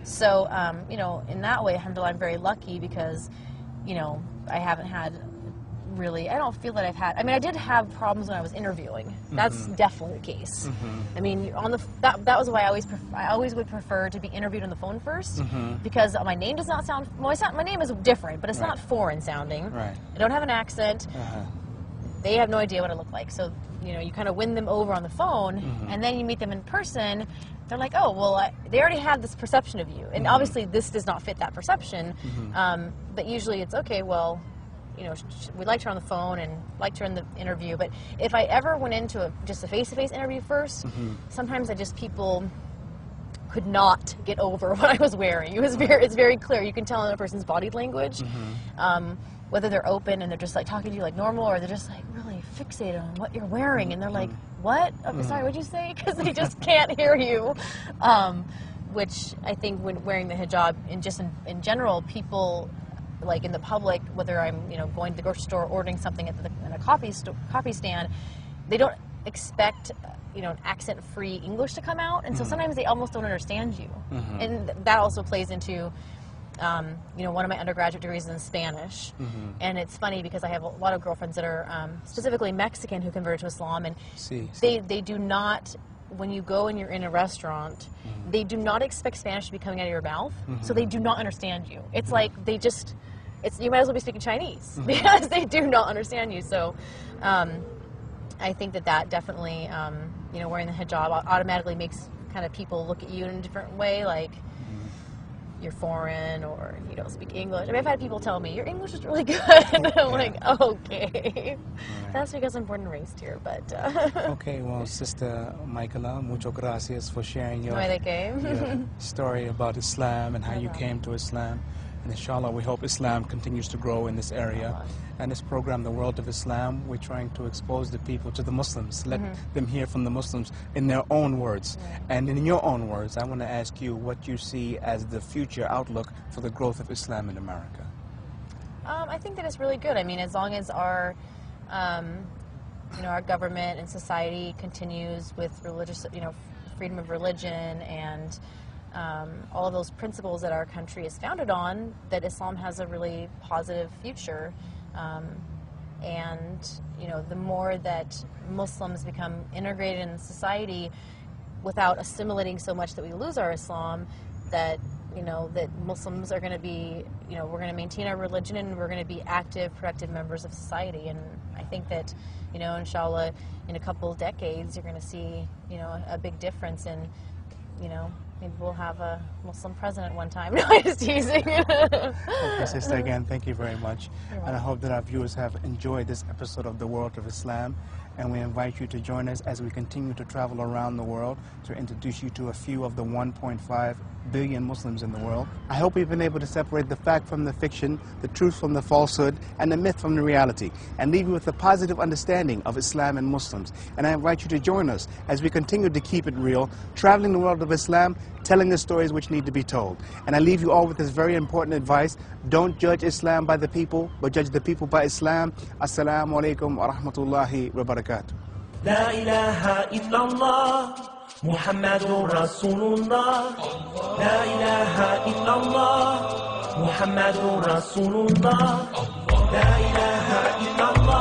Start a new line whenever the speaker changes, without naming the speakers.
So, you know, in that way, alhamdulillah, I'm very lucky because, you know, I haven't had really, I don't feel that I've had, I mean, I did have problems when I was interviewing. That's definitely the case. I mean, that was why I always would prefer to be interviewed on the phone first, because my name does not sound, well, my name is different, but it's not foreign sounding.
Right.
I don't have an accent. They have no idea what I look like. So, you know, you kind of win them over on the phone, and then you meet them in person. They're like, oh, well, they already have this perception of you. And obviously this does not fit that perception. But usually it's, okay, well, you know, we liked her on the phone and liked her in the interview. But if I ever went into just a face-to-face interview first, sometimes people could not get over what I was wearing. It's very clear. You can tell in a person's body language, whether they're open and they're just like talking to you like normal, or they're just like really fixated on what you're wearing, and they're like, what? Oh, sorry, what'd you say? Because they just can't hear you. Which I think when wearing the hijab, in general, people, like in the public, whether I'm, you know, going to the grocery store, ordering something in a coffee stand, they don't expect, you know, an accent-free English to come out, and so sometimes they almost don't understand you. And that also plays into, you know, one of my undergraduate degrees is in Spanish, and it's funny because I have a lot of girlfriends that are specifically Mexican who converted to Islam, and they do not, when you go and you're in a restaurant, they do not expect Spanish to be coming out of your mouth, so they do not understand you. It's like they just, you might as well be speaking Chinese because they do not understand you. So I think that definitely, you know, wearing the hijab automatically makes kind of people look at you in a different way, like you're foreign or you don't speak English. I mean, I've had people tell me, your English is really good. And I'm like, okay. That's because I'm born and raised here, but...
Okay, well, Sister Michaela, muchas gracias for sharing your story about Islam and how you came to Islam. And inshallah, we hope Islam continues to grow in this area. And this program, The World of Islam, we're trying to expose the people to the Muslims, let them hear from the Muslims in their own words. And in your own words, I want to ask you what you see as the future outlook for the growth of Islam in America.
I think that it's really good. I mean, as long as our, you know, our government and society continues with religious, you know, freedom of religion and all of those principles that our country is founded on, that Islam has a really positive future. And, you know, the more that Muslims become integrated in society without assimilating so much that we lose our Islam, that, you know, that Muslims are going to be, you know, we're going to maintain our religion and we're going to be active, productive members of society. And I think that, you know, inshallah, in a couple of decades, you're going to see, you know, a big difference in, you know, maybe we'll have a Muslim president one time. No, I'm just teasing.
Okay, Sister, again, thank you very much. And I hope that our viewers have enjoyed this episode of The World of Islam. And we invite you to join us as we continue to travel around the world to introduce you to a few of the 1.5 billion Muslims in the world. I hope we've been able to separate the fact from the fiction, the truth from the falsehood, and the myth from the reality, and leave you with a positive understanding of Islam and Muslims. And I invite you to join us as we continue to keep it real, traveling the world of Islam, telling the stories which need to be told. And I leave you all with this very important advice: don't judge Islam by the people, but judge the people by Islam. Assalamu alaikum wa rahmatullahi wa barakatuh.
La ilaha illallah, Muhammadur Rasulullah. La ilaha illallah, Muhammadur Rasulullah. La ilaha illallah.